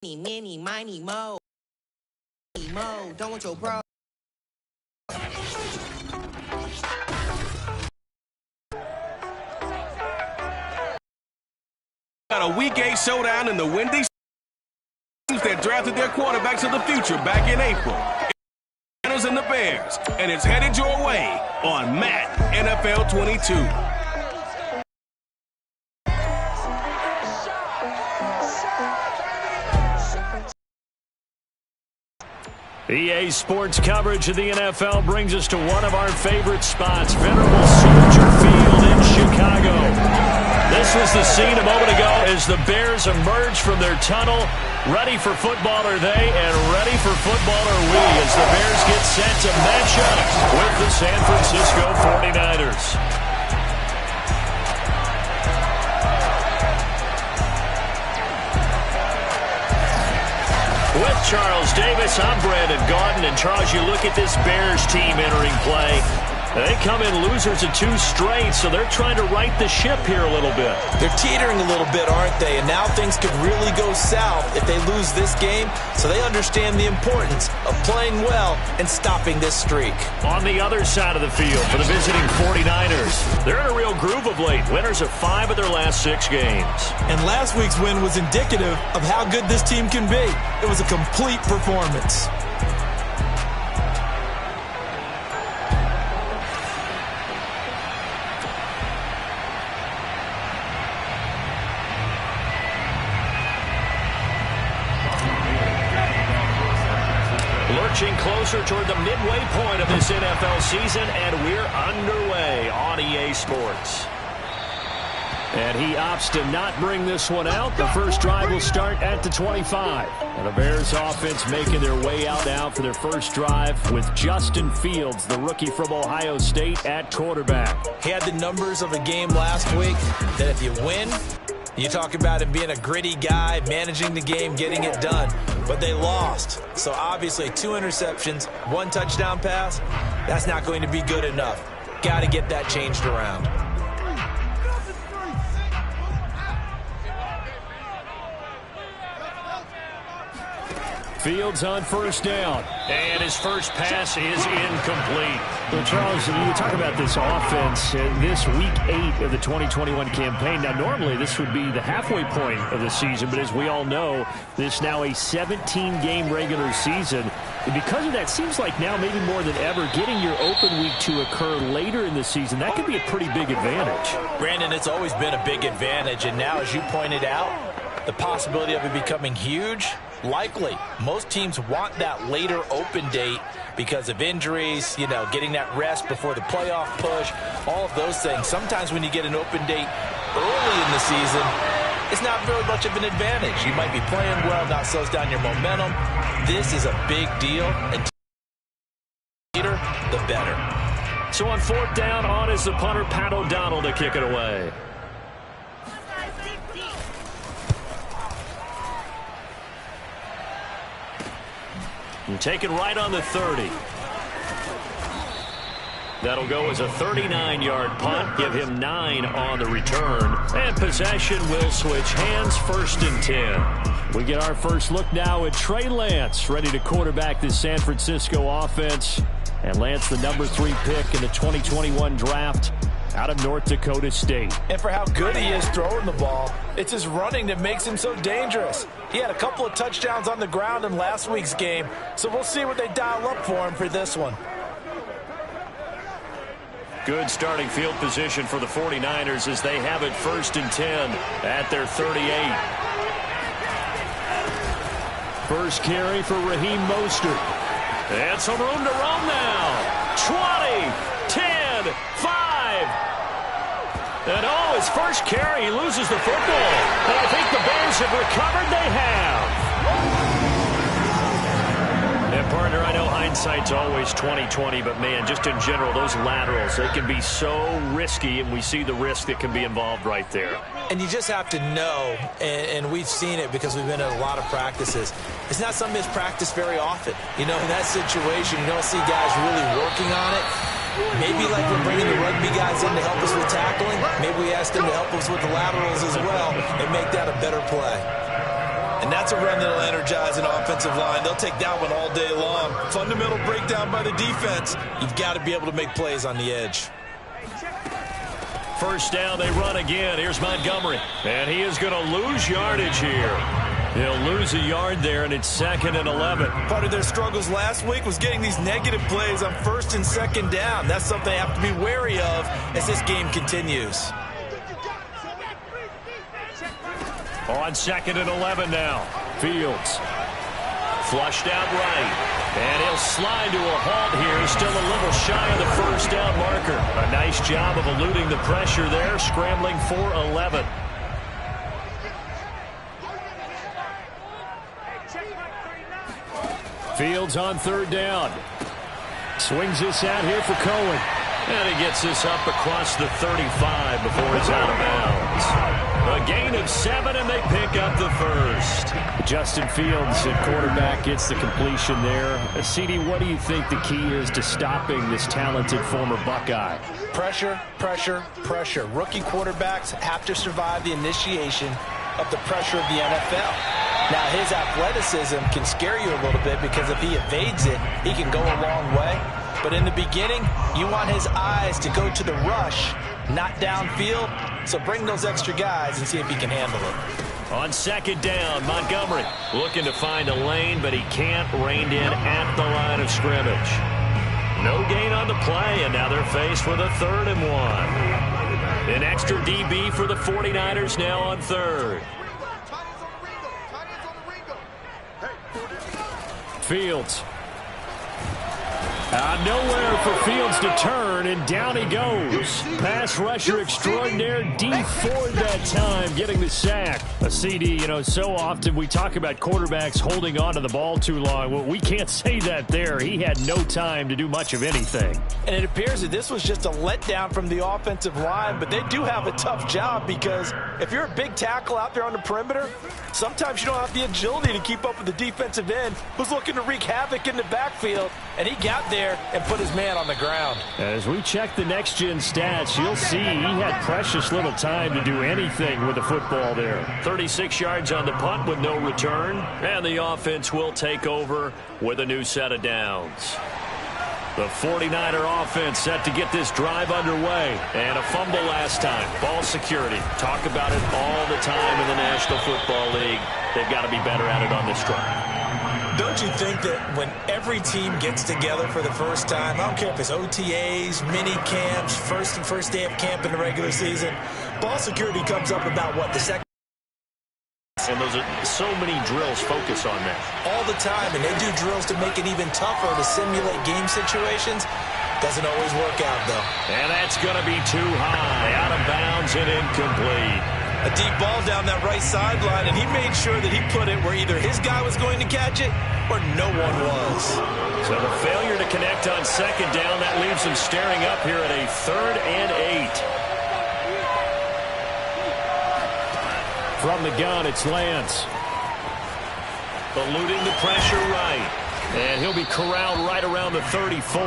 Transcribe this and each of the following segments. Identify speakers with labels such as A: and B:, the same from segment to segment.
A: Mini, miny, mo. Mo, don't want your bro.
B: Got a Week 8 showdown in the Windy teams that drafted their quarterbacks of the future back in April. And the Bears, and it's headed your way on Matt NFL 22.
C: EA Sports coverage of the NFL brings us to one of our favorite spots, venerable Soldier Field in Chicago. This was the scene a moment ago as the Bears emerged from their tunnel. Ready for football are they, and ready for football are we as the Bears get set to match up with the San Francisco 49ers. With Charles Davis, I'm Brandon Gaudin. And Charles, you look at this Bears team entering play. They come in losers of 2 straight, so they're trying to right the ship here a little bit.
D: They're teetering a little bit, aren't they? And now things could really go south if they lose this game, so they understand the importance of playing well and stopping this streak.
C: On the other side of the field for the visiting 49ers, they're in a real groove of late. Winners of 5 of their last 6 games.
D: And last week's win was indicative of how good this team can be. It was a complete performance.
C: Lurching closer toward the midway point of this NFL season, and we're underway on EA Sports. And he opts to not bring this one out. The first drive will start at the 25. And the Bears offense making their way out now for their first drive with Justin Fields, the rookie from Ohio State, at quarterback.
D: He had the numbers of a game last week that if you win, you talk about him being a gritty guy, managing the game, getting it done. But they lost. So obviously 2 interceptions, 1 touchdown pass, that's not going to be good enough. Got to get that changed around.
C: Fields on first down, and his first pass is incomplete. Well, Charles, you talk about this offense, this Week 8 of the 2021 campaign. Now, normally this would be the halfway point of the season, but as we all know, this now a 17-game regular season. And because of that, seems like now maybe more than ever, getting your open week to occur later in the season, that could be a pretty big advantage.
D: Brandon, it's always been a big advantage, and now, as you pointed out, the possibility of it becoming huge, likely. Most teams want that later open date because of injuries, getting that rest before the playoff push, all of those things. Sometimes when you get an open date early in the season, it's not very much of an advantage. You might be playing well, not slows down your momentum. This is a big deal, and the later, the better.
C: So on 4th down, on is the punter, Pat O'Donnell, to kick it away. And taken right on the 30. That'll go as a 39-yard punt, give him 9 on the return. And possession will switch hands, 1st and 10. We get our first look now at Trey Lance, ready to quarterback this San Francisco offense. And Lance, the number 3 pick in the 2021 draft out of North Dakota State.
D: And for how good he is throwing the ball, it's his running that makes him so dangerous. He had a couple of touchdowns on the ground in last week's game, so we'll see what they dial up for him for this one.
C: Good starting field position for the 49ers as they have it 1st and 10 at their 38. First carry for Raheem Mostert. And some room to roam now. 20, 10, 5. And his first carry, he loses the football. And I think the Bears have recovered. They have. And partner, I know hindsight's always 20/20, but man, just in general, those laterals, they can be so risky, and we see the risk that can be involved right there.
D: And you just have to know, and we've seen it because we've been at a lot of practices, it's not something that's practiced very often. In that situation, you don't see guys really working on it. Maybe like we're bringing the rugby guys in to help us with tackling, maybe we ask them to help us with the laterals as well and make that a better play. And that's a run that'll energize an offensive line. They'll take that one all day long. Fundamental breakdown by the defense. You've got to be able to make plays on the edge.
C: First down, they run again. Here's Montgomery. And he is going to lose yardage here. He'll lose a yard there, and it's 2nd and 11.
D: Part of their struggles last week was getting these negative plays on 1st and 2nd down. That's something they have to be wary of as this game continues.
C: On 2nd and 11 now. Fields. Flushed out right. And he'll slide to a halt here. Still a little shy of the first down marker. A nice job of eluding the pressure there. Scrambling for 11. Fields on 3rd down. Swings this out here for Cohen. And he gets this up across the 35 before it's out of bounds. A gain of 7, and they pick up the first. Justin Fields at quarterback gets the completion there. CD, what do you think the key is to stopping this talented former Buckeye?
D: Pressure, pressure, pressure. Rookie quarterbacks have to survive the initiation of the pressure of the NFL. Now, his athleticism can scare you a little bit because if he evades it, he can go a long way. But in the beginning, you want his eyes to go to the rush, not downfield. So bring those extra guys and see if he can handle it.
C: On 2nd down, Montgomery looking to find a lane, but he can't. Reined in at the line of scrimmage. No gain on the play, and now they're faced with a 3rd and 1. An extra DB for the 49ers now on 3rd. Fields. Nowhere for Fields to turn, and down he goes. Pass rusher extraordinaire, Dee Ford that time, getting the sack. A CD, you know, so often we talk about quarterbacks holding on to the ball too long. Well, we can't say that there. He had no time to do much of anything.
D: And it appears that this was just a letdown from the offensive line, but they do have a tough job because if you're a big tackle out there on the perimeter, sometimes you don't have the agility to keep up with the defensive end who's looking to wreak havoc in the backfield, and he got there and put his man on the ground.
C: As we check the next-gen stats, you'll see he had precious little time to do anything with the football there. 36 yards on the punt with no return, and the offense will take over with a new set of downs. The 49er offense set to get this drive underway, and a fumble last time. Ball security. Talk about it all the time in the National Football League. They've got to be better at it on this drive.
D: Don't you think that when every team gets together for the first time, I don't care if it's OTAs, mini camps, first day of camp in the regular season, ball security comes up about what, the second?
C: And those are so many drills focus on that.
D: All the time, and they do drills to make it even tougher to simulate game situations. Doesn't always work out, though.
C: And that's going to be too high, out of bounds and incomplete.
D: A deep ball down that right sideline, and he made sure that he put it where either his guy was going to catch it or no one was.
C: So the failure to connect on 2nd down, that leaves him staring up here at a 3rd and 8. From the gun, it's Lance. Eluding the pressure right. And he'll be corralled right around the 34.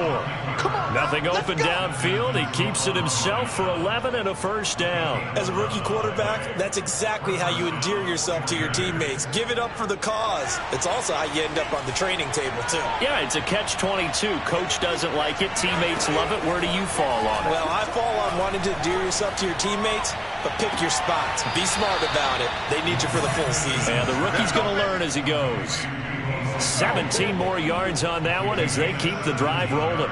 C: Nothing open downfield. He keeps it himself for 11 and a first down.
D: As a rookie quarterback, that's exactly how you endear yourself to your teammates. Give it up for the cause. It's also how you end up on the training table, too.
C: Yeah, it's a catch-22. Coach doesn't like it. Teammates love it. Where do you fall on it?
D: Well, I fall on wanting to endear yourself to your teammates, but pick your spots. Be smart about it. They need you for the full season.
C: And the rookie's going to learn as he goes. 17 more yards on that one as they keep the drive rolling.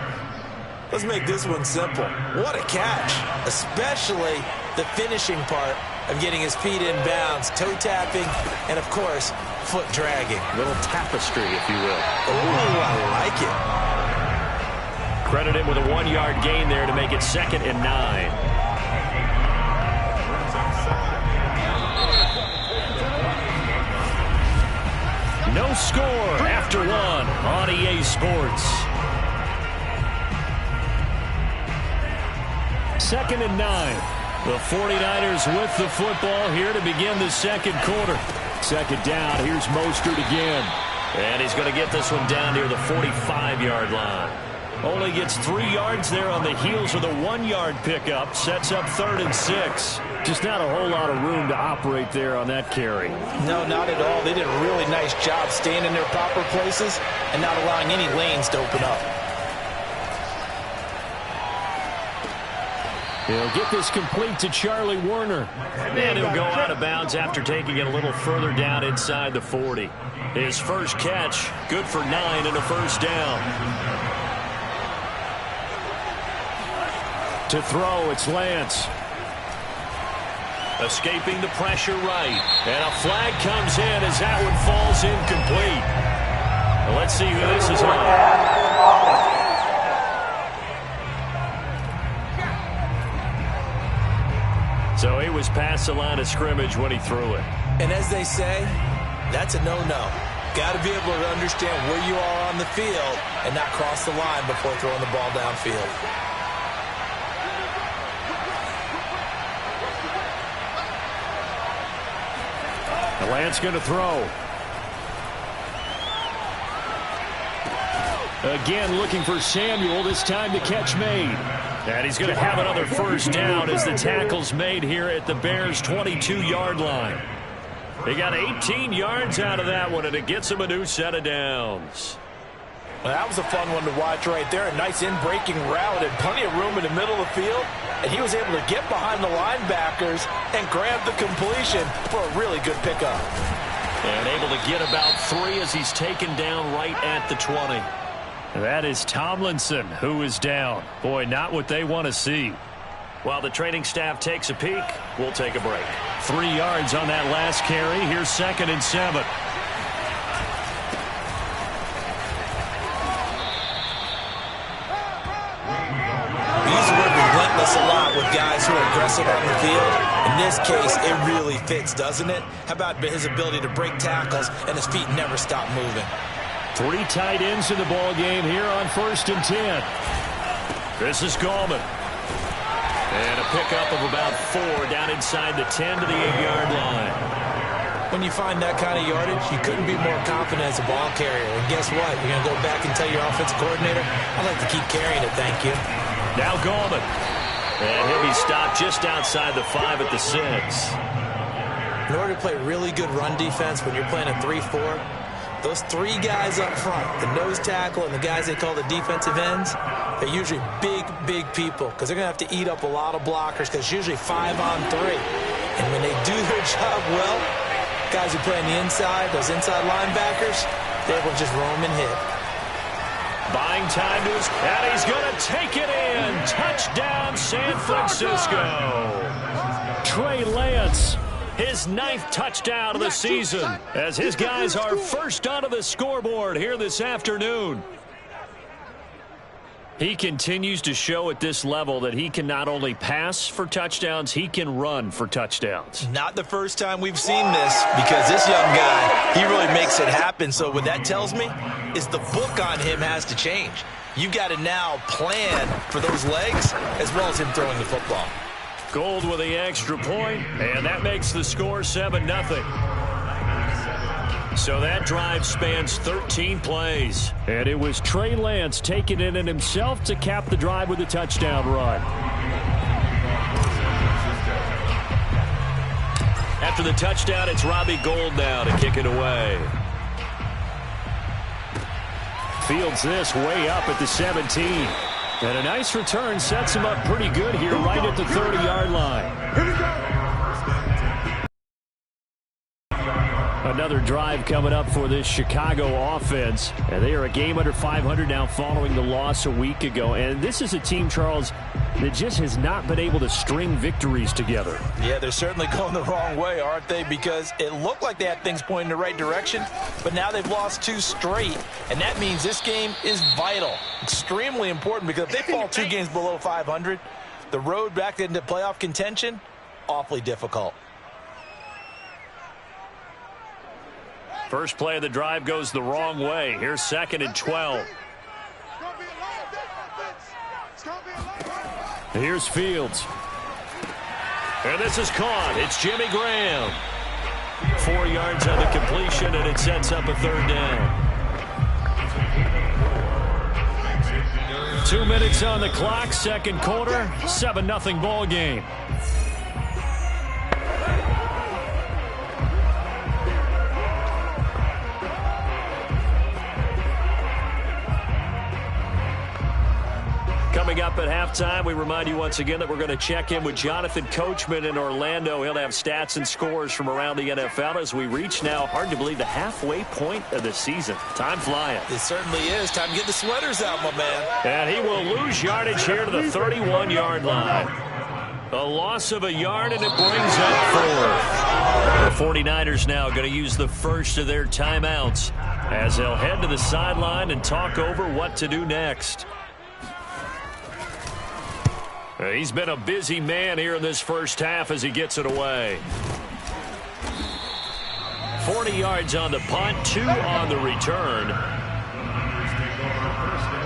D: Let's make this one simple. What a catch, especially the finishing part of getting his feet in bounds, toe tapping, and, of course, foot dragging.
C: Little tapestry, if you will.
D: Oh, I like it.
C: Credit him with a 1-yard gain there to make it 2nd and 9. No score after 1 on EA Sports. 2nd and 9. The 49ers with the football here to begin the 2nd quarter. 2nd down. Here's Mostert again. And he's going to get this one down near the 45-yard line. Only gets 3 yards there on the heels of the 1-yard pickup. Sets up 3rd and 6. Just not a whole lot of room to operate there on that carry.
D: No, not at all. They did a really nice job staying in their proper places and not allowing any lanes to open up.
C: He'll get this complete to Charlie Werner. And he'll go out of bounds after taking it a little further down inside the 40. His first catch, good for 9 and a first down. To throw, it's Lance. Escaping the pressure right. And a flag comes in as that one falls incomplete. Well, let's see who this is on. So he was past the line of scrimmage when he threw it.
D: And as they say, that's a no-no. Got to be able to understand where you are on the field and not cross the line before throwing the ball downfield.
C: The Lance going to throw. Again looking for Samuel, this time the catch made. And he's going to have another first down as the tackle's made here at the Bears' 22-yard line. They got 18 yards out of that one, and it gets him a new set of downs.
D: Well, that was a fun one to watch right there. A nice in-breaking route and plenty of room in the middle of the field. And he was able to get behind the linebackers and grab the completion for a really good pickup.
C: And able to get about 3 as he's taken down right at the 20. That is Tomlinson, who is down. Boy, not what they want to see. While the training staff takes a peek, we'll take a break. 3 yards on that last carry. Here's 2nd and 7.
D: We use the word relentless a lot with guys who are aggressive on the field. In this case, it really fits, doesn't it? How about his ability to break tackles and his feet never stop moving?
C: 3 tight ends in the ball game here on 1st and 10. This is Gallman. And a pickup of about 4 down inside the 10 to the 8-yard line.
D: When you find that kind of yardage, you couldn't be more confident as a ball carrier. And guess what? You're going to go back and tell your offensive coordinator, I'd like to keep carrying it, thank you.
C: Now Gallman. And he'll be stopped just outside the 5 at the 6.
D: In order to play really good run defense when you're playing a 3-4, those 3 guys up front, the nose tackle and the guys they call the defensive ends, they're usually big, big people because they're going to have to eat up a lot of blockers because it's usually 5 on 3. And when they do their job well, guys who play on the inside, those inside linebackers, they're able to just roam and hit.
C: Buying time to his, and he's going to take it in. Touchdown, San Francisco. Trey Lance. His 9th touchdown of the season as his guys are first onto the scoreboard here this afternoon. He continues to show at this level that he can not only pass for touchdowns, he can run for touchdowns.
D: Not the first time we've seen this because this young guy, he really makes it happen. So what that tells me is the book on him has to change. You've got to now plan for those legs as well as him throwing the football.
C: Gold with the extra point, and that makes the score 7-0. So that drive spans 13 plays. And it was Trey Lance taking it in himself to cap the drive with a touchdown run. After the touchdown, it's Robbie Gould now to kick it away. Fields this way up at the 17. And a nice return sets him up pretty good here right at the 30-yard line. Another drive coming up for this Chicago offense. And they are a game under 500 now following the loss a week ago. And this is a team, Charles, that just has not been able to string victories together.
D: Yeah, they're certainly going the wrong way, aren't they? Because it looked like they had things pointing in the right direction, but now they've lost 2 straight. And that means this game is vital, extremely important, because if they fall 2 games below 500, the road back into playoff contention, awfully difficult.
C: First play of the drive goes the wrong way. Here's 2nd and 12. Here's Fields. And this is caught. It's Jimmy Graham. 4 yards on the completion, and it sets up a 3rd down. 2 minutes on the clock, second quarter, 7-0 ball game. Coming up at halftime, we remind you once again that we're going to check in with Jonathan Coachman in Orlando. He'll have stats and scores from around the NFL as we reach now, hard to believe, the halfway point of the season. Time flying.
D: It certainly is. Time to get the sweaters out, my man.
C: And he will lose yardage here to the 31-yard line. A loss of a yard, and it brings up 4. The 49ers now going to use the first of their timeouts as they'll head to the sideline and talk over what to do next. He's been a busy man here in this first half as he gets it away. 40 yards on the punt, 2 on the return.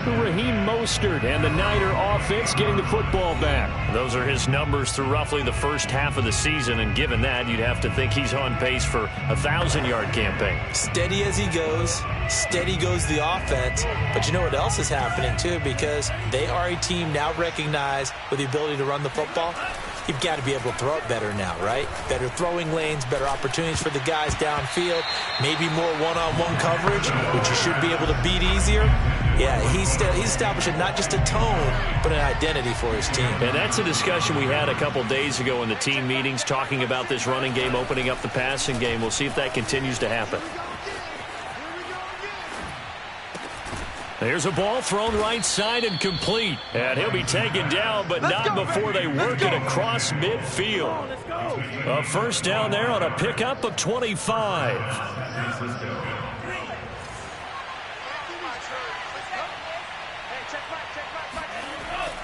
C: Raheem Mostert and the Niner offense getting the football back. Those are his numbers through roughly the first half of the season, and given that, you'd have to think he's on pace for a 1,000-yard campaign.
D: Steady as he goes. Steady goes the offense. But you know what else is happening, too? Because they are a team now recognized with the ability to run the football. You've got to be able to throw it better now, right? Better throwing lanes, better opportunities for the guys downfield, maybe more one-on-one coverage, which you should be able to beat easier. Yeah, he's establishing not just a tone, but an identity for his team.
C: And that's a discussion we had a couple days ago in the team meetings, talking about this running game, opening up the passing game. We'll see if that continues to happen. There's a ball thrown right side and complete. And he'll be taken down, but not before they work it across midfield. A first down there on a pickup of 25.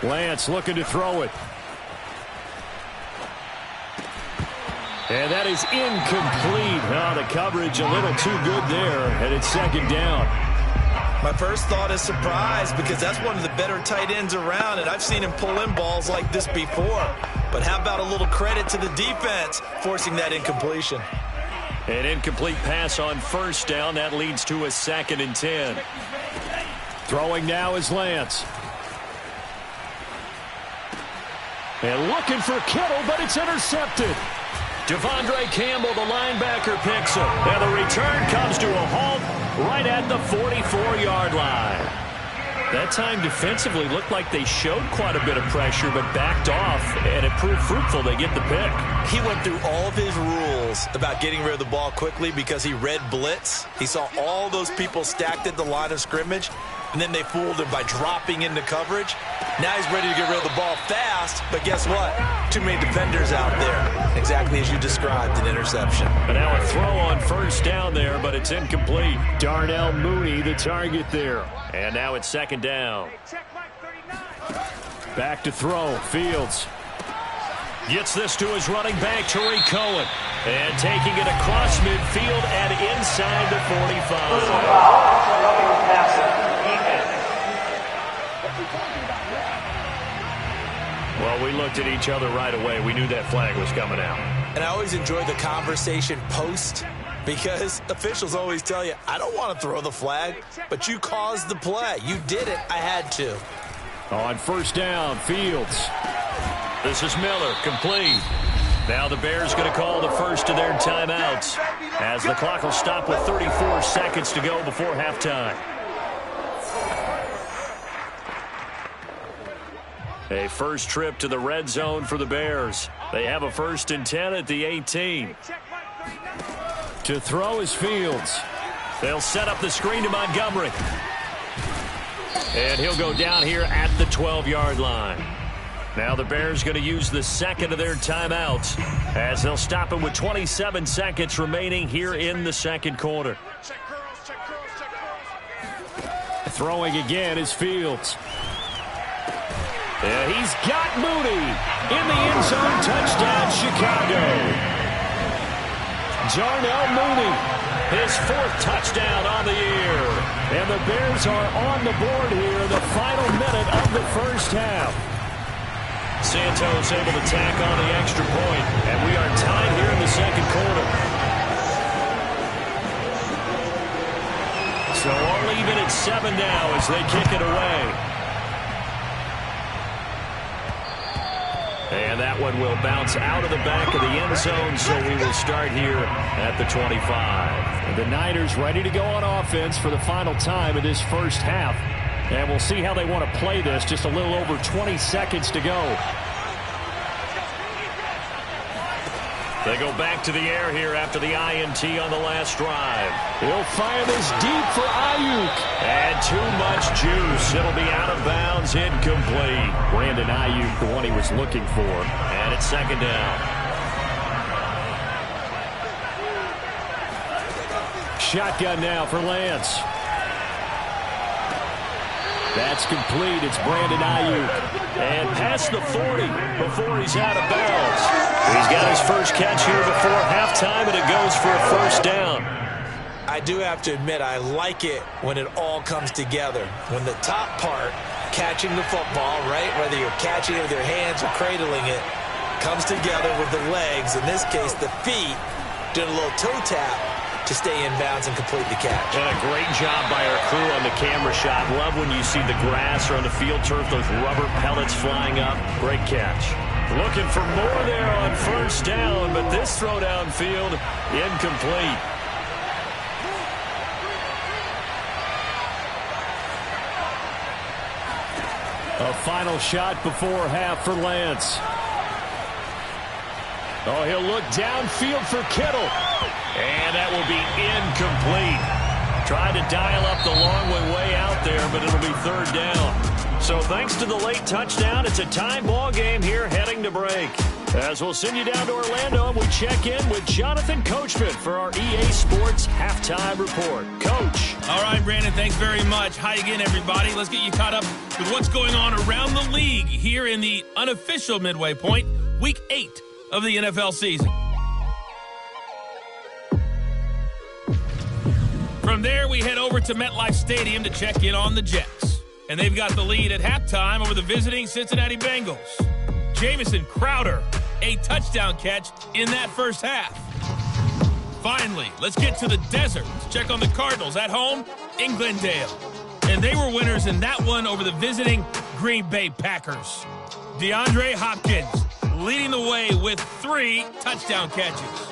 C: Lance looking to throw it. And that is incomplete. Oh, the coverage a little too good there, and it's second down.
D: My first thought is surprise, because that's one of the better tight ends around, and I've seen him pull in balls like this before. But how about a little credit to the defense forcing that incompletion?
C: An incomplete pass on first down. That leads to a 2nd and 10. Throwing now is Lance. And looking for Kittle, but it's intercepted. Devondre Campbell, the linebacker, picks him. And the return comes to a halt right at the 44-yard line. That time defensively looked like they showed quite a bit of pressure but backed off, and it proved fruitful. They get the pick.
D: He went through all of his rules about getting rid of the ball quickly because he read blitz. He saw all those people stacked at the line of scrimmage, and then they fooled him by dropping into coverage. Now he's ready to get rid of the ball fast, but guess what? Too many defenders out there. Exactly as you described, an interception.
C: And now a throw on first down there, but it's incomplete. Darnell Mooney, the target there. And now it's second down. Back to throw. Fields gets this to his running back, Tariq Cohen. And taking it across midfield and inside the 45. Well, we looked at each other right away. We knew that flag was coming out.
D: And I always enjoy the conversation post, because officials always tell you, I don't want to throw the flag, but you caused the play. You did it. I had to.
C: On first down, Fields. This is Miller, complete. Now the Bears going to call the first of their timeouts as the clock will stop with 34 seconds to go before halftime. A first trip to the red zone for the Bears. They have a 1st and 10 at the 18. To throw is Fields. They'll set up the screen to Montgomery. And he'll go down here at the 12-yard line. Now the Bears going to use the second of their timeouts as they'll stop him with 27 seconds remaining here in the second quarter. Throwing again is Fields. And he's got Mooney in the end zone. Touchdown, Chicago. Darnell Mooney, his 4th touchdown on the year. And the Bears are on the board here in the final minute of the first half. Santos able to tack on the extra point, and we are tied here in the second quarter. So all even at 7 now as they kick it away. And that one will bounce out of the back of the end zone, so we will start here at the 25. The Niners ready to go on offense for the final time in this first half. And we'll see how they want to play this. Just a little over 20 seconds to go. They go back to the air here after the INT on the last drive. He'll fire this deep for Ayuk. And too much juice. It'll be out of bounds, incomplete. Brandon Ayuk, the one he was looking for. And it's second down. Shotgun now for Lance. That's complete. It's Brandon Ayuk. And past the 40 before he's out of bounds. He's got his first catch here before halftime, and it goes for a first down.
D: I do have to admit, I like it when it all comes together. When the top part, catching the football, right, whether you're catching it with your hands or cradling it, comes together with the legs. In this case, the feet, doing a little toe tap to stay in bounds and complete the catch.
C: And a great job by our crew on the camera shot. Love when you see the grass or on the field turf, those rubber pellets flying up. Great catch. Looking for more there on first down, but this throw downfield incomplete. A final shot before half for Lance. Oh, he'll look downfield for Kittle. And that will be incomplete. Trying to dial up the long way out there, but it'll be third down. So thanks to the late touchdown, it's a tie ball game here heading to break. As we'll send you down to Orlando, and we check in with Jonathan Coachman for our EA Sports Halftime Report. Coach.
E: All right, Brandon, thanks very much. Hi again, everybody. Let's get you caught up with what's going on around the league here in the unofficial midway point, Week 8 of the NFL season. From there, we head over to MetLife Stadium to check in on the Jets. And they've got the lead at halftime over the visiting Cincinnati Bengals. Jamison Crowder, a touchdown catch in that first half. Finally, let's get to the desert to check on the Cardinals at home in Glendale. And they were winners in that one over the visiting Green Bay Packers. DeAndre Hopkins leading the way with 3 touchdown catches.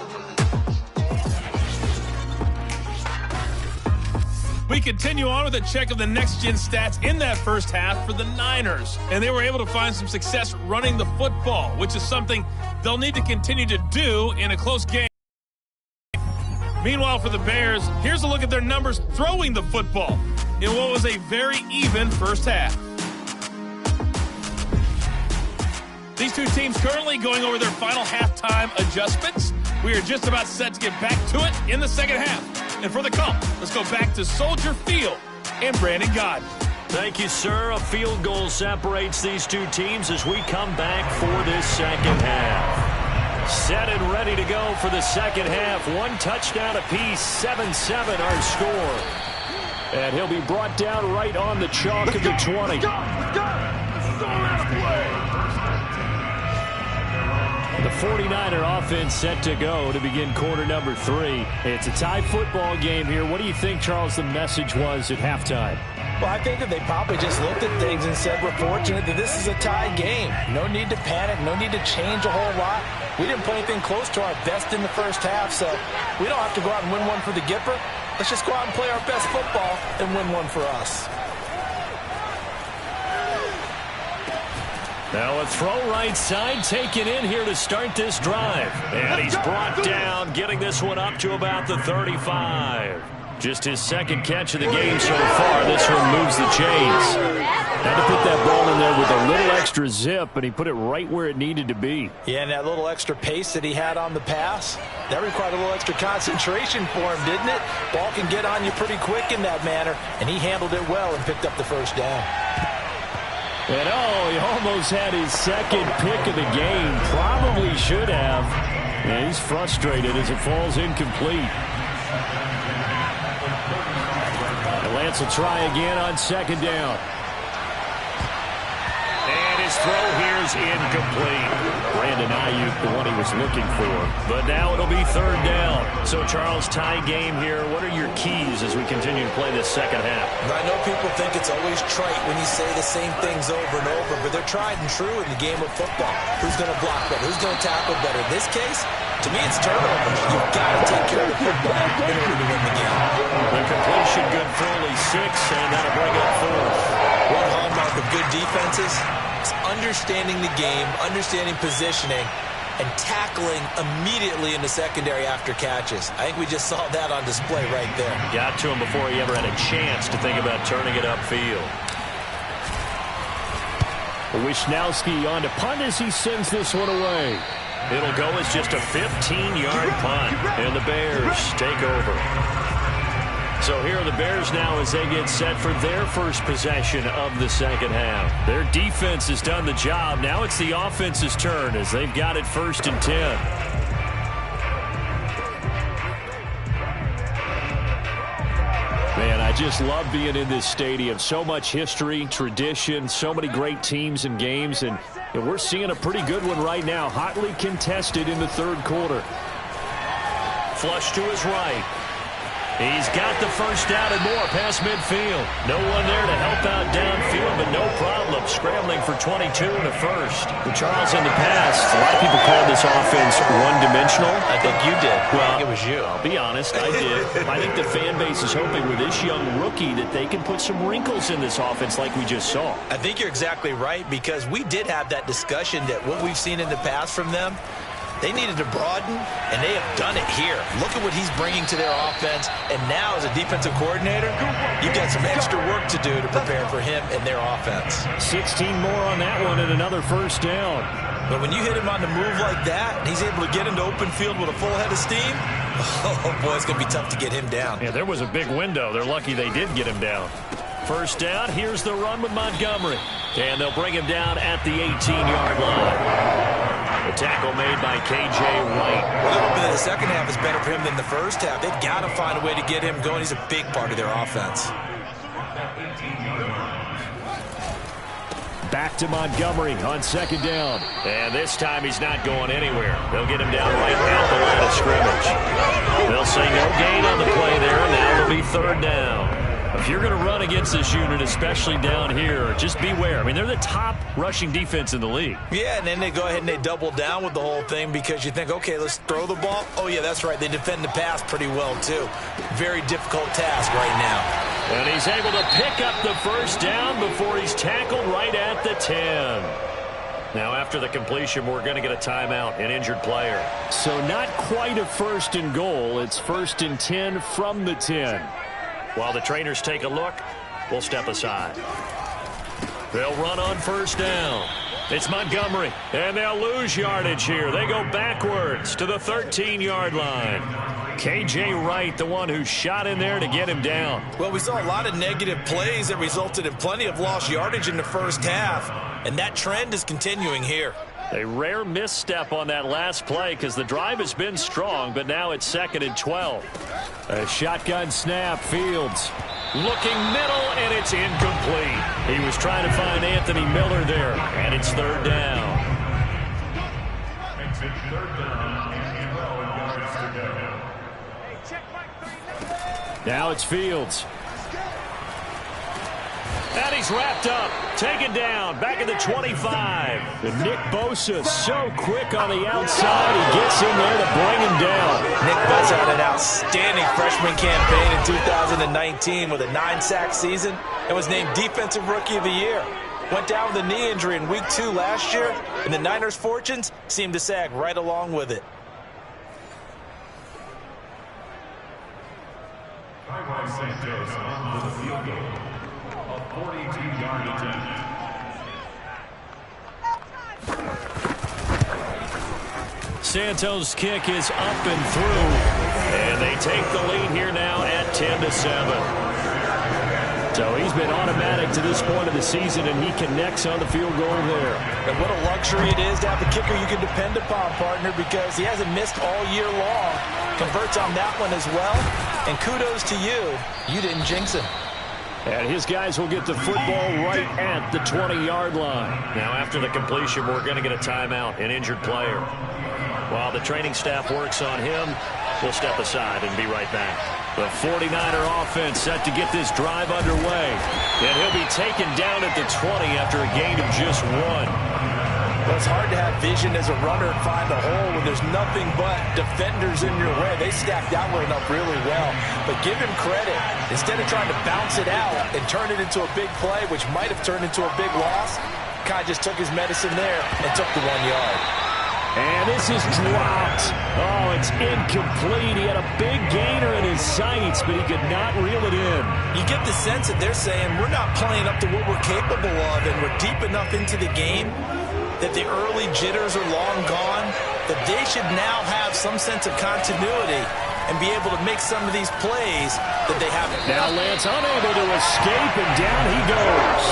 E: We continue on with a check of the next-gen stats in that first half for the Niners. And they were able to find some success running the football, which is something they'll need to continue to do in a close game. Meanwhile, for the Bears, here's a look at their numbers throwing the football in what was a very even first half. These two teams currently going over their final halftime adjustments. We are just about set to get back to it in the second half. And for the call, let's go back to Soldier Field and Brandon Gaudin.
C: Thank you, sir. A field goal separates these two teams as we come back for this second half. Set and ready to go for the second half. 1 touchdown apiece, 7-7 our score. And he'll be brought down right on the chalk of the 20. The 49er offense set to go to begin quarter number 3. It's a tie football game here. What do you think, Charles, the message was at halftime?
D: Well, I think that they probably just looked at things and said, we're fortunate that this is a tie game. No need to panic, no need to change a whole lot. We didn't play anything close to our best in the first half, so we don't have to go out and win one for the Gipper. Let's just go out and play our best football and win one for us.
C: Now a throw right side taken in here to start this drive. And he's brought down, getting this one up to about the 35. Just his second catch of the game so far. This one moves the chains. Had to put that ball in there with a little extra zip, and he put it right where it needed to be.
D: Yeah, and that little extra pace that he had on the pass, that required a little extra concentration for him, didn't it? Ball can get on you pretty quick in that manner, and he handled it well and picked up the first down.
C: And he almost had his second pick of the game. Probably should have. And he's frustrated as it falls incomplete. And Lance will try again on second down. And his throw here is is incomplete. Brandon Ayuk, the one he was looking for. But now it'll be third down. So, Charles, tie game here. What are your keys as we continue to play this second half?
D: I know people think it's always trite when you say the same things over and over, but they're tried and true in the game of football. Who's going to block better? Who's going to tackle better? In this case, to me, it's turnovers. You've got to take care of the football in order to win the game.
C: The completion good for only 6, and that'll bring up fourth.
D: One hallmark of good defenses is understanding the game, understanding positioning, and tackling immediately in the secondary after catches. I think we just saw that on display right there.
C: Got to him before he ever had a chance to think about turning it upfield. Wisnowski on to punt as he sends this one away. It'll go as just a 15-yard punt, and the Bears take over. So here are the Bears now as they get set for their first possession of the second half. Their defense has done the job. Now it's the offense's turn as they've got it 1st and 10. Man, I just love being in this stadium. So much history, tradition, so many great teams and games, and we're seeing a pretty good one right now. Hotly contested in the third quarter. Flush to his right. He's got the first down and more past midfield. No one there to help out downfield, but no problem. Scrambling for 22 and a first. But Charles, in the past, a lot of people called this offense one-dimensional.
D: I think you did.
C: Well,
D: I think it was you.
C: I'll be honest, I did. I think the fan base is hoping with this young rookie that they can put some wrinkles in this offense like we just saw.
D: I think you're exactly right, because we did have that discussion that what we've seen in the past from them, they needed to broaden, and they have done it here. Look at what he's bringing to their offense, and now as a defensive coordinator, you've got some extra work to do to prepare for him and their offense.
C: 16 more on that one and another first down.
D: But when you hit him on the move like that, and he's able to get into open field with a full head of steam, oh boy, it's going to be tough to get him down.
C: Yeah, there was a big window. They're lucky they did get him down. First down, here's the run with Montgomery. And they'll bring him down at the 18-yard line. The tackle made by K.J. Wright.
D: A little bit of the second half is better for him than the first half. They've got to find a way to get him going. He's a big part of their offense.
C: Back to Montgomery on second down. And this time he's not going anywhere. They'll get him down right at the line of scrimmage. They'll say no gain on the play there. Now it'll be third down. If you're going to run against this unit, especially down here, just beware. I mean, they're the top rushing defense in the league.
D: Yeah, and then they go ahead and they double down with the whole thing because you think, okay, let's throw the ball. Oh, yeah, that's right. They defend the pass pretty well, too. Very difficult task right now.
C: And he's able to pick up the first down before he's tackled right at the 10. Now, after the completion, we're going to get a timeout, an injured player. So not quite a 1st and goal. It's 1st and 10 from the 10. While the trainers take a look, we'll step aside. They'll run on first down. It's Montgomery, and they'll lose yardage here. They go backwards to the 13-yard line. K.J. Wright, the one who shot in there to get him down.
D: Well, we saw a lot of negative plays that resulted in plenty of lost yardage in the first half, and that trend is continuing here.
C: A rare misstep on that last play because the drive has been strong, but now it's 2nd and 12. A shotgun snap, Fields looking middle, and it's incomplete. He was trying to find Anthony Miller there, and it's third down. Now it's Fields. And he's wrapped up, taken down, back at the 25. And Nick Bosa so quick on the outside, he gets in there to bring him down.
D: Nick Bosa had an outstanding freshman campaign in 2019 with a 9-sack season and was named Defensive Rookie of the Year. Went down with a knee injury in Week 2 last year, and the Niners' fortunes seemed to sag right along with it.
F: St. Joseph with a field goal. A 42-yard attempt.
C: Santos' kick is up and through, and they take the lead here now at 10-7. So he's been automatic to this point of the season, and he connects on the field goal there.
D: And what a luxury it is to have a kicker you can depend upon, partner, because he hasn't missed all year long. Converts on that one as well, and kudos to you. You didn't jinx him.
C: And his guys will get the football right at the 20-yard line. Now, after the completion, we're going to get a timeout, an injured player. While the training staff works on him, we'll step aside and be right back. The 49er offense set to get this drive underway. And he'll be taken down at the 20 after a gain of just 1.
D: Well, it's hard to have vision as a runner and find a hole when there's nothing but defenders in your way. They stacked that one up really well. But give him credit. Instead of trying to bounce it out and turn it into a big play, which might have turned into a big loss, Kai just took his medicine there and took the 1 yard.
C: And this is dropped. Oh, it's incomplete. He had a big gainer in his sights, but he could not reel it in.
D: You get the sense that they're saying we're not playing up to what we're capable of, and we're deep enough into the game that the early jitters are long gone, that they should now have some sense of continuity and be able to make some of these plays that they haven't.
C: Now Lance unable to escape, and down he goes.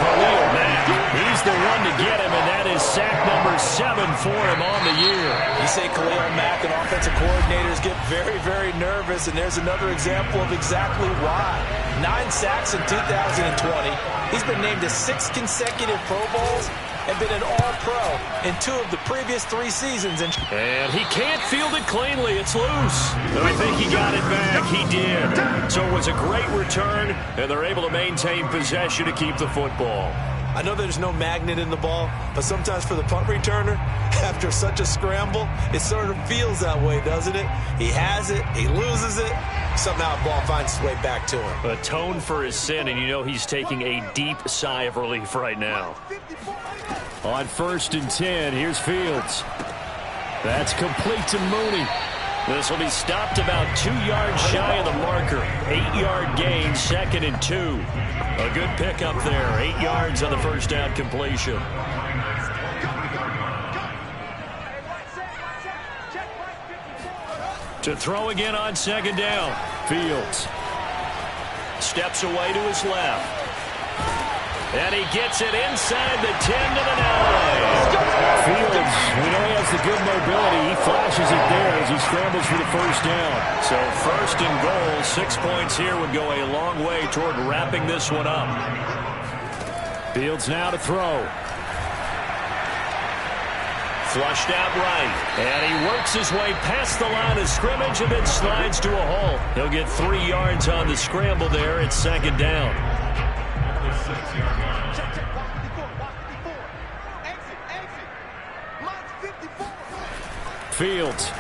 C: Khalil Mack, he's the one to get him, and that is sack number 7 for him on the year.
D: You say Khalil Mack and offensive coordinators get very, very nervous, and there's another example of exactly why. 9 sacks in 2020. He's been named to 6 consecutive Pro Bowls and been an All-Pro in 2 of the previous 3 seasons. And
C: he can't field it cleanly. It's loose. But I think he got it back. He did. So it was a great return, and they're able to maintain possession to keep the football.
D: I know there's no magnet in the ball, but sometimes for the punt returner, after such a scramble, it sort of feels that way, doesn't it? He has it, he loses it, somehow the ball finds its way back to him.
C: Atone for his sin, and you know he's taking a deep sigh of relief right now. On 1st and 10, here's Fields. That's complete to Mooney. This will be stopped about 2 yards shy of the marker. 8-yard gain, 2nd and 2. A good pickup there. 8 yards on the first down completion. To throw again on 2nd down. Fields steps away to his left. And he gets it inside the 10 to the 9. Fields, we know he has the good mobility. He flashes it there as he scrambles for the first down. So 1st and goal, 6 points here would go a long way toward wrapping this one up. Fields now to throw. Flushed out right. And he works his way past the line of scrimmage and then slides to a hole. He'll get 3 yards on the scramble there. It's 2nd down. Fields.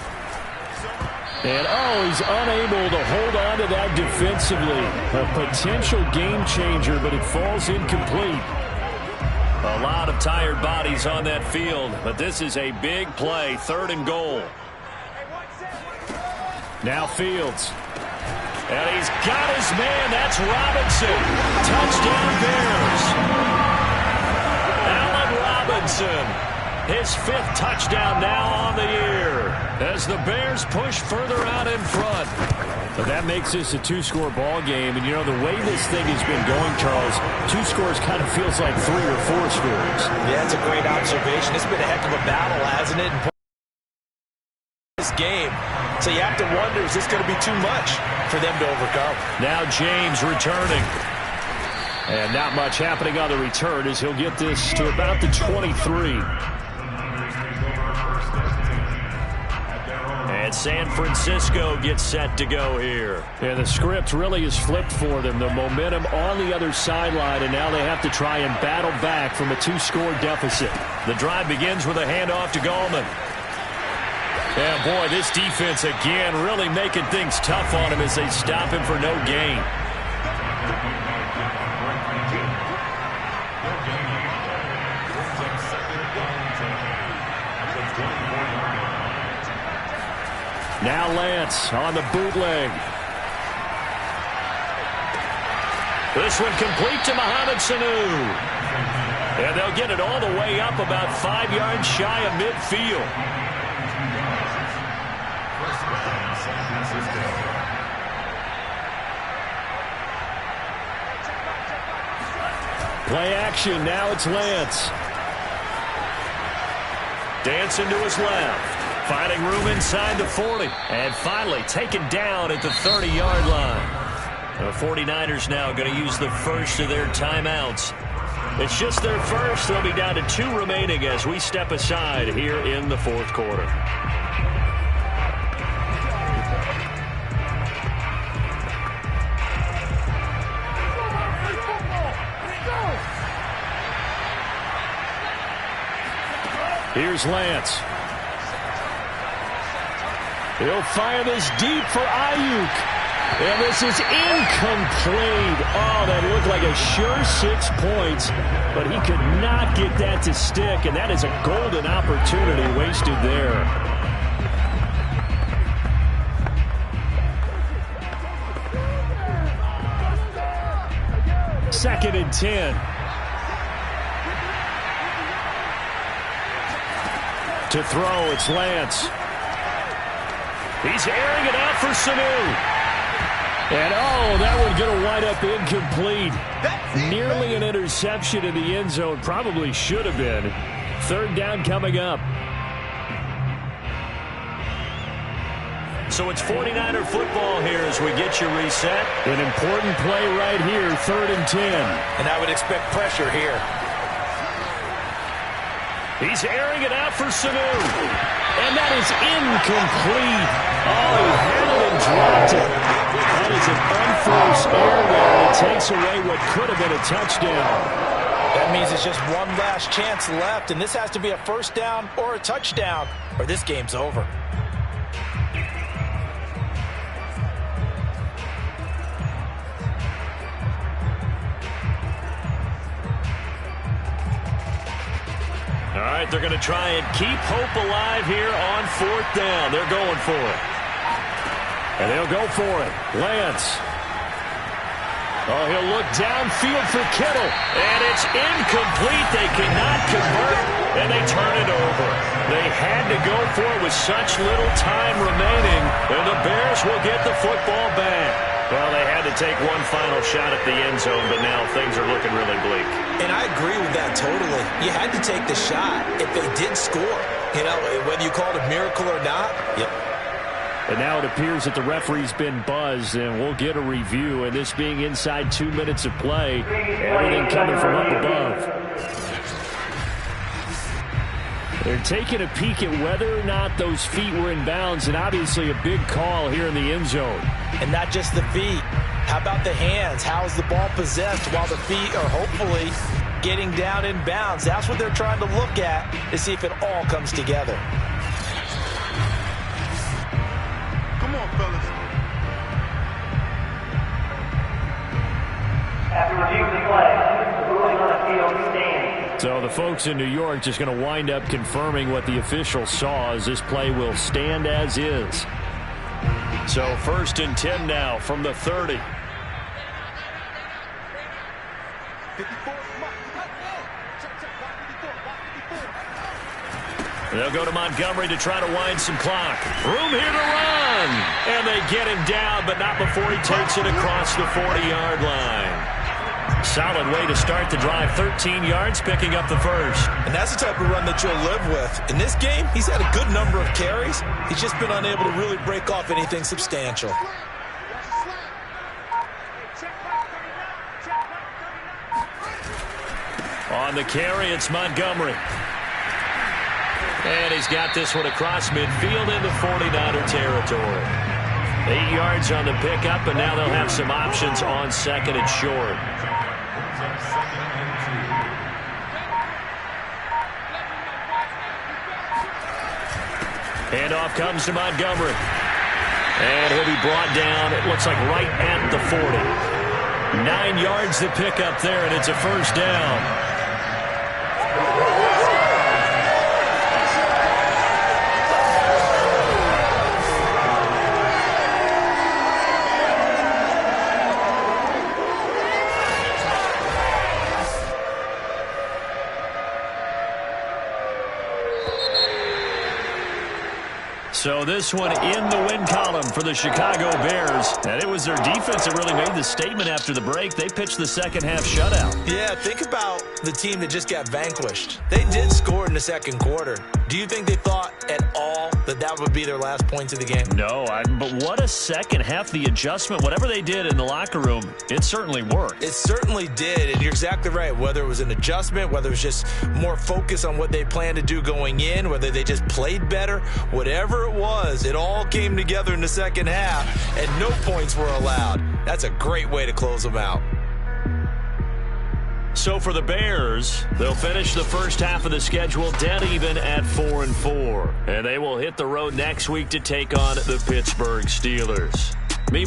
C: And, he's unable to hold on to that defensively. A potential game changer, but it falls incomplete. A lot of tired bodies on that field, but this is a big play, 3rd and goal. Now Fields. And he's got his man. That's Robinson. Touchdown Bears. Allen Robinson. His 5th touchdown now on the year as the Bears push further out in front. But that makes this a 2-score ball game. And, you know, the way this thing has been going, Charles, 2 scores kind of feels like 3 or 4 scores.
D: Yeah, that's a great observation. It's been a heck of a battle, hasn't it? This game. So you have to wonder, is this going to be too much for them to overcome?
C: Now James returning. And not much happening on the return as he'll get this to about the 23. And San Francisco gets set to go here. And the script really is flipped for them. The momentum on the other sideline, and now they have to try and battle back from a 2-score deficit. The drive begins with a handoff to Gallman. And, boy, this defense again really making things tough on him as they stop him for no gain. Now Lance on the bootleg. This one complete to Mohamed Sanu. And they'll get it all the way up about 5 yards shy of midfield. Play action. Now it's Lance. Dancing to his left. Finding room inside the 40. And finally taken down at the 30-yard line. The 49ers now going to use the first of their timeouts. It's just their first. They'll be down to 2 remaining as we step aside here in the fourth quarter. Here's Lance. He'll fire this deep for Ayuk. And this is incomplete. Oh, that looked like a sure 6 points, but he could not get that to stick, and that is a golden opportunity wasted there. Second and 10. To throw, it's Lance. He's airing it out for Sanu. And, oh, that one's going to wind up incomplete. Nearly an interception in the end zone. Probably should have been. Third down coming up. So it's 49er football here as we get you reset. An important play right here, 3rd and 10.
D: And I would expect pressure here.
C: He's airing it out for Sanu. And that is incomplete. Oh, he had it and dropped it. That is an unforced error there, and it takes away what could have been a touchdown.
D: That means it's just one last chance left, and this has to be a first down or a touchdown, or this game's over.
C: All right, they're going to try and keep hope alive here on 4th down. They're going for it. And they'll go for it. Lance. Oh, he'll look downfield for Kittle. And it's incomplete. They cannot convert, and they turn it over. They had to go for it with such little time remaining, and the Bears will get the football back. Well, they had to take one final shot at the end zone, but now things are looking really bleak.
D: And I agree with that totally. You had to take the shot if they did score. You know, whether you call it a miracle or not. Yep.
C: And now it appears that the referee's been buzzed, and we'll get a review. And this being inside 2 minutes of play, everything coming from up above. They're taking a peek at whether or not those feet were in bounds, and obviously a big call here in the end zone.
D: And not just the feet. How about the hands? How is the ball possessed while the feet are hopefully getting down in bounds? That's what they're trying to look at to see if it all comes together.
G: Come on, fellas.
H: After reviewing the play, the ruling on the field stands.
C: So the folks in New York just going to wind up confirming what the official saw, as this play will stand as is. So 1st and 10 now from the 30. They'll go to Montgomery to try to wind some clock. Room here to run. And they get him down, but not before he takes it across the 40-yard line. Solid way to start the drive. 13 yards, picking up the first.
D: And that's the type of run that you'll live with. In this game, he's had a good number of carries. He's just been unable to really break off anything substantial.
C: On the carry, it's Montgomery. And he's got this one across midfield into 49er territory. 8 yards on the pickup, and now they'll have some options on 2nd and short. Handoff comes to Montgomery. And he'll be brought down, it looks like right at the 40. 9 yards to pick up there, and it's a first down. So this one in the win column for the Chicago Bears. And it was their defense that really made the statement after the break. They pitched the second half shutout.
D: Yeah, think about the team that just got vanquished. They did score in the second quarter. Do you think they thought at all that that would be their last points of the game?
C: No, but what a second half. The adjustment, whatever they did in the locker room, it certainly worked.
D: It certainly did, and you're exactly right. Whether it was an adjustment, whether it was just more focus on what they planned to do going in, whether they just played better, whatever it was, it all came together in the second half, and no points were allowed. That's a great way to close them out.
C: So for the Bears, they'll finish the first half of the schedule dead even at 4-4. And they will hit the road next week to take on the Pittsburgh Steelers.